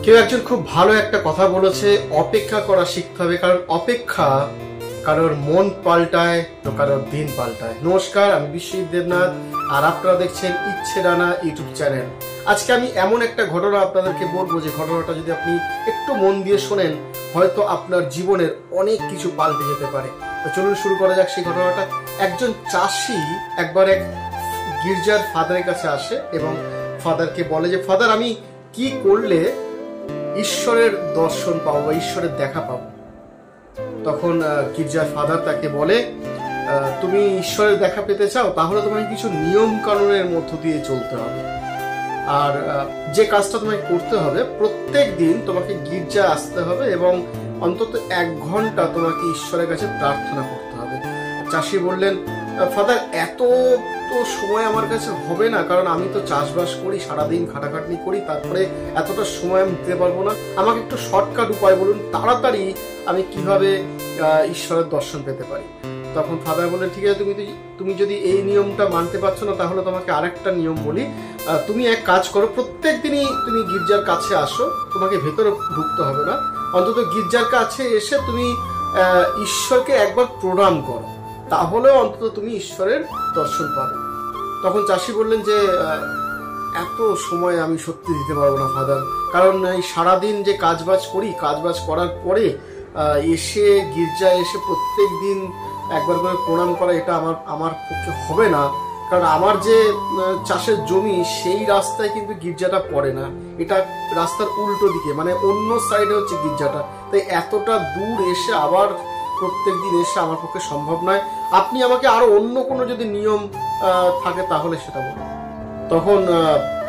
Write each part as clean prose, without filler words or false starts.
কেউ একজন খুব ভালো একটা কথা বলেছে, অপেক্ষা করা শিখতে হবে, কারণ অপেক্ষা কারোর মন পাল্টায় তো কারোর দিন পাল্টায়। নমস্কার, আমি বিশ্বজিৎ দেবনাথ আর আপনারা দেখছেন ইচ্ছে ডানা ইউটিউব চ্যানেল। আজকে আমি এমন একটা ঘটনা আপনাদেরকে বলবো যে ঘটনাটা যদি আপনি একটু মন দিয়ে শোনেন হয়তো আপনার জীবনের অনেক কিছু পাল্টে যেতে পারে। তো চলুন শুরু করা যাক সেই ঘটনাটা। একজন চাষি একবার এক গির্জার ফাদারের কাছে আসে এবং ফাদারকে বলে যে ফাদার, আমি কি করলে ঈশ্বরের দর্শন পাবো বা ঈশ্বরের দেখা পাবো? তখন গির্জার ফাদার তাকে বলে, তুমি ঈশ্বরের দেখা পেতে চাও তাহলে তোমাকে কিছু নিয়ম কানুনের মধ্য দিয়ে চলতে হবে। আর যে কাজটা তোমাকে করতে হবে, প্রত্যেক দিন তোমাকে গির্জা আসতে হবে এবং অন্তত 1 ঘন্টা তোমাকে ঈশ্বরের কাছে প্রার্থনা করতে হবে। চাষি বললেন, ফাদার এত তো সময় আমার কাছে হবে না, কারণ আমি তো চাষবাস করি, সারাদিন খাটাখাটনি করি, তারপরে এতটা সময় আমি দিতে পারবো না। আমাকে একটু শর্টকাট উপায় বলুন, তাড়াতাড়ি আমি কিভাবে ঈশ্বরের দর্শন পেতে পারি। তখন ফাদার বললেন, ঠিক আছে, তুমি যদি এই নিয়মটা মানতে পারছো না তাহলে তোমাকে আরেকটা নিয়ম বলি। তুমি এক কাজ করো, প্রত্যেক দিনই তুমি গির্জার কাছে আসো, তোমাকে ভেতরে ঢুকতে হবে না, অন্তত গির্জার কাছে এসে তুমি ঈশ্বরকে একবার প্রণাম করো, তাহলেও অন্তত তুমি ঈশ্বরের দর্শন পাবে। তখন চাষি বললেন যে এত সময় আমি সত্যি দিতে পারবো না ফাদার, কারণ এই সারাদিন যে কাজবাজ করি, কাজবাজ করার পরে এসে গির্জায় এসে প্রত্যেক দিন একবার করে প্রণাম করা এটা আমার পক্ষে হবে না, কারণ আমার যে চাষের জমি সেই রাস্তায় কিন্তু গির্জাটা পড়ে না, এটা রাস্তার উল্টো দিকে, মানে অন্য সাইডে হচ্ছে গির্জাটা, তাই এতটা দূর এসে আবার প্রত্যেক দিন এসে আমার পক্ষে সম্ভব নয়। আপনি আমাকে আরো অন্য কোনো যদি নিয়ম থাকে তাহলে সেটা বলুন। তখন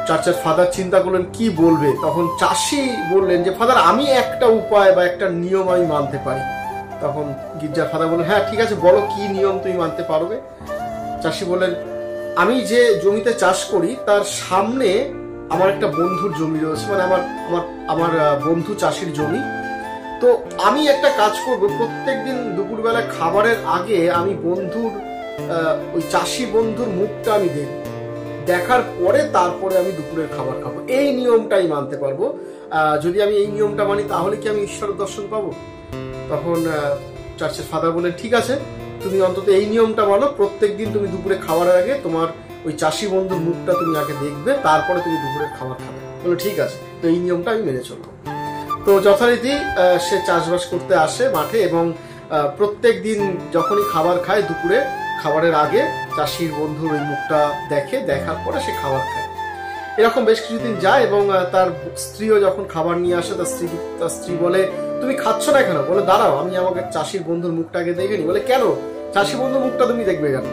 চার্চের ফাদার চিন্তা করলেন কি বলবে। তখন চাষি বললেন যে ফাদার, আমি একটা উপায় বা একটা নিয়ম আমি মানতে পারি। তখন গির্জার ফাদার বললেন, হ্যাঁ ঠিক আছে, বলো কি নিয়ম তুমি মানতে পারবে। চাষি বললেন, আমি যে জমিতে চাষ করি তার সামনে আমার একটা বন্ধুর জমি রয়েছে, মানে আমার বন্ধু চাষির জমি। তো আমি একটা কাজ করব, প্রত্যেকদিন দুপুরবেলা খাবারের আগে আমি ওই চাষি বন্ধুর মুখটা আমি দেখব, দেখার পরে তারপরে আমি দুপুরের খাবার খাবো। এই নিয়মটাই মানতে পারবো। যদি আমি এই নিয়মটা মানি তাহলে কি আমি ঈশ্বরের দর্শন পাবো? তখন চার্চের ফাদার বললেন, ঠিক আছে, তুমি অন্তত এই নিয়মটা মানো, প্রত্যেকদিন তুমি দুপুরে খাবারের আগে তোমার ওই চাষি বন্ধুর মুখটা তুমি আগে দেখবে, তারপরে তুমি দুপুরের খাবার খাবে। বললো ঠিক আছে, তো এই নিয়মটা আমি মেনে চলবো। তো যথারীতি সে চাষবাস করতে আসে মাঠে এবং প্রত্যেক দিন যখনই খাবার খায় দুপুরে খাবারের আগে চাষির বন্ধুর ওই মুখটা দেখে, দেখার পরে সে খাবার খায়। এরকম বেশ কিছুদিন যায় এবং তার স্ত্রীও যখন খাবার নিয়ে আসে তার স্ত্রী বলে, তুমি খাচ্ছ না কেন? বলে, দাঁড়াও, আমি আমাকে চাষির বন্ধুর মুখটাকে দেখে নি। বলে, কেন চাষি বন্ধুর মুখটা তুমি দেখবে কেন?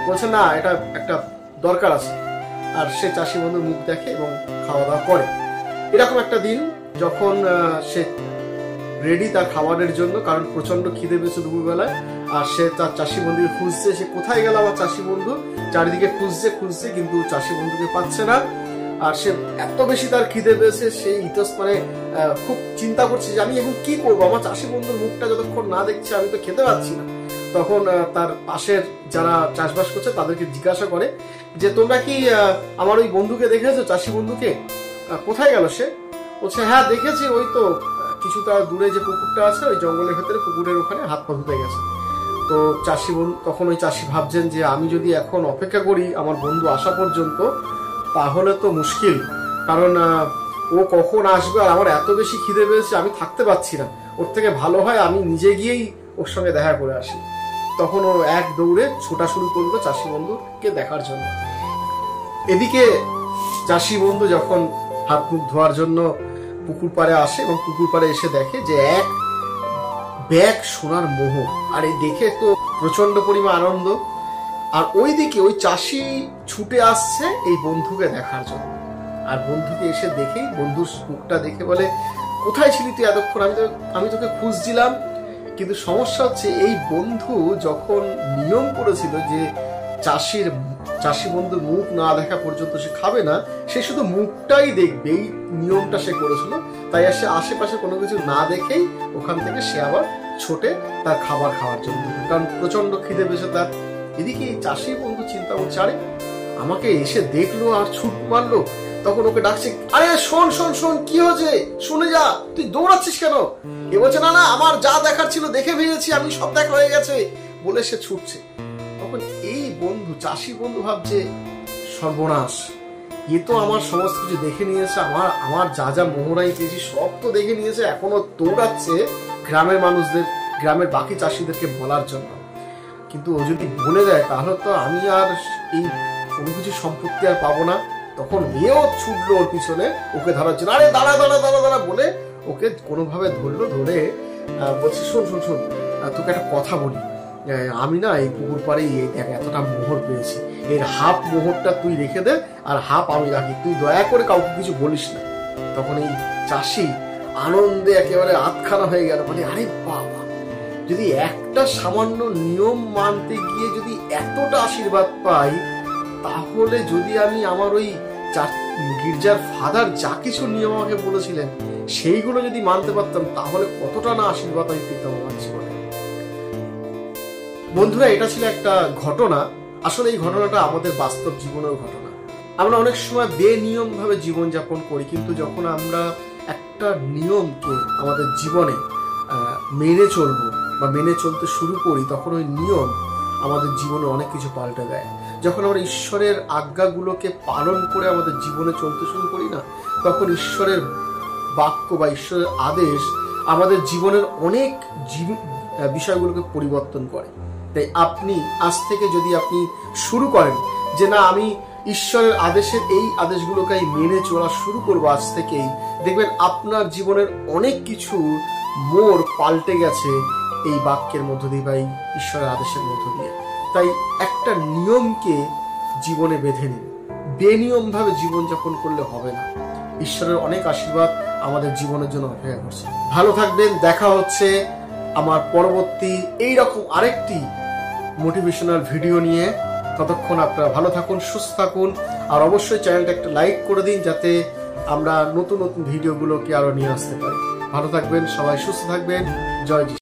বলছে, না, এটা একটা দরকার আছে। আর সে চাষি বন্ধুর মুখ দেখে এবং খাওয়া দাওয়া করে। এরকম একটা দিন যখন সে রেডি তার খাবারের জন্য, কারণ প্রচন্ড খিদে পেয়েছে দুপুরবেলায়, আর সে তার চাষি বন্ধুকে খুঁজছে, সে কোথায় গেল আমার চাষি বন্ধু, চারিদিকে খুঁজছে কিন্তু চাষি বন্ধুকে পাচ্ছে না। আর সে এত বেশি তার খিদে পেয়েছে, সেই মানে খুব চিন্তা করছে যে আমি এখন কি করবো, আমার চাষি বন্ধুর মুখটা যতক্ষণ না দেখছি আমি তো খেতে পাচ্ছি না। তখন তার পাশের যারা চাষবাস করছে তাদেরকে জিজ্ঞাসা করে যে তোমরা কি আমার ওই বন্ধুকে দেখেছো, চাষি বন্ধুকে? কোথায় গেল সে? বলছে, হ্যাঁ দেখেছি, ওই তো কিছুটা দূরে যে পুকুরটা আছে ওই জঙ্গলের ভেতরে, পুকুরের ওখানে হাত পা ধুতে গেছে। তো তখন ওই চাষি ভাবছেন যে আমি যদি এখন অপেক্ষা করি আমার বন্ধু আসা পর্যন্ত তাহলে তো মুশকিল, কারণ ও কখন আসবে আর আমার এত বেশি খিদে পেয়েছে আমি থাকতে পারছি না, ওর থেকে ভালো হয় আমি নিজে গিয়েই ওর সঙ্গে দেখা করে আসি। তখন ও এক দৌড়ে ছোটা শুরু করলো চাষি বন্ধুকে দেখার জন্য। এদিকে চাষি বন্ধু যখন হাত মুখ ধোয়ার জন্য পুকুর পাড়ে আসে এবং পুকুর পাড়ে এসে দেখে যে এক ব্যাগ সোনার মোহর, আর এই দেখে তো প্রচন্ড পরিমাণ আনন্দ। আর ওইদিকে ওই চাষি ছুটে আসছে এই বন্ধুকে দেখার জন্য, আর বন্ধুকে এসে দেখেই বন্ধুর মুখটা দেখে বলে, কোথায় ছিলি তুই এতক্ষণ? আমি তোকে খুঁজছিলাম। কিন্তু সমস্যা হচ্ছে এই বন্ধু যখন নিয়ম করেছিল যে চাষি বন্ধুর মুখ না দেখা পর্যন্ত সে খাবে না, সে শুধু মুখটাই দেখবে, এই নিয়মটা সে করেছিল, তাই সে আশেপাশে কোনো কিছু না দেখেই ওখান থেকে সে আবার ছোটে তার খাবার খাওয়ার জন্য, কারণ প্রচন্ড খিদে পেয়েছে তার। এদিকে এই চাষি বন্ধু চিন্তা করছে, আরে আমাকে এসে দেখলো আর ছুট মারলো, তখন ওকে ডাকছে, আরে শোন শোন শোন, কি হয়েছে, শুনে যা, তুই দৌড়াচ্ছিস কেন? এ বলছে, না না, আমার যা দেখার ছিল দেখে ফেলেছি, আমি সব দেখা হয়ে গেছে, বলে সে ছুটছে। তখন এই বন্ধু, চাষি বন্ধু ভাবছে, সর্বনাশ, এ তো আমার সমস্ত কিছু দেখে নিয়েছে, আমার যা যা মোহরাই পেয়েছি সব তো দেখে নিয়েছে, এখনো দৌড়াচ্ছে গ্রামের মানুষদের, গ্রামের বাকি চাষিদেরকে বলার জন্য। কিন্তু ও যদি বলে দেয় তাহলে তো আমি আর এই কোনো কিছু সম্পত্তি আর পাবো না। তখন এও ছুটলো ওর পিছনে ওকে ধরার জন্য, আরে দাঁড়া দাঁড়া দাঁড়া দাঁড়া বলে ওকে কোনোভাবে ধরলো, ধরে বলছে, শোন শোন শোন, তোকে একটা কথা বলি, আমি না এই পুকুর পাড়ে এতটা মোহর পেয়েছি, এর হাফ মোহরটা তুই রেখে দে আর হাফ আমি রাখি, তুই দয়া করে কাউকে কিছু বলিস না। তখন এই চাষি আনন্দে একেবারে আতখানা হয়ে গেল, মানে আরে বাবা, যদি একটা সামান্য নিয়ম মানতে গিয়ে যদি এতটা আশীর্বাদ পাই, তাহলে যদি আমি আমার ওই গির্জার ফাদার যা কিছু নিয়ম আমাকে বলেছিলেন সেইগুলো যদি মানতে পারতাম, তাহলে কতটা না আশীর্বাদ আমি পেতাম আমার জীবনে। বন্ধুরা, এটা ছিল একটা ঘটনা। আসলে এই ঘটনাটা আমাদের বাস্তব জীবনের ঘটনা। আমরা অনেক সময় বেনিয়ম ভাবে জীবনযাপন করি, কিন্তু যখন আমরা একটা নিয়মকে আমাদের জীবনে মেনে চলবো বা মেনে চলতে শুরু করি, তখন ওই নিয়ম আমাদের জীবনে অনেক কিছু পাল্টে দেয়। যখন আমরা ঈশ্বরের আজ্ঞাগুলোকে পালন করে আমাদের জীবনে চলতে শুরু করি না, তখন ঈশ্বরের বাক্য বা ঈশ্বরের আদেশ আমাদের জীবনের অনেক বিষয়গুলোকে পরিবর্তন করে। তাই আপনি আজ থেকে যদি আপনি শুরু করেন যে না, আমি ঈশ্বরের আদেশের এই আদেশগুলোকে মেনে চলা শুরু করবো আজ থেকেই, দেখবেন আপনার জীবনের অনেক কিছু মোড় পাল্টে গেছে এই বাক্যের মধ্য দিয়ে বা এই ঈশ্বরের আদেশের মধ্য দিয়ে। তাই একটা নিয়মকে জীবনে বেঁধে নিন, বেনিয়ম ভাবে জীবনযাপন করলে হবে না। ঈশ্বরের অনেক আশীর্বাদ আমাদের জীবনের জন্য অপেক্ষা করছে। ভালো থাকবেন, দেখা হচ্ছে আমার পরবর্তী এইরকম আরেকটি মোটিভেশনাল ভিডিও নিয়ে। ততক্ষণ আপনারা ভালো থাকুন, সুস্থ থাকুন, আর অবশ্যই চ্যানেলটা একটা লাইক করে দিন, যাতে আমরা নতুন নতুন ভিডিওগুলোকে আরো নিয়ে আসতে পারি। ভালো থাকবেন সবাই, সুস্থ থাকবেন। জয় যিশু।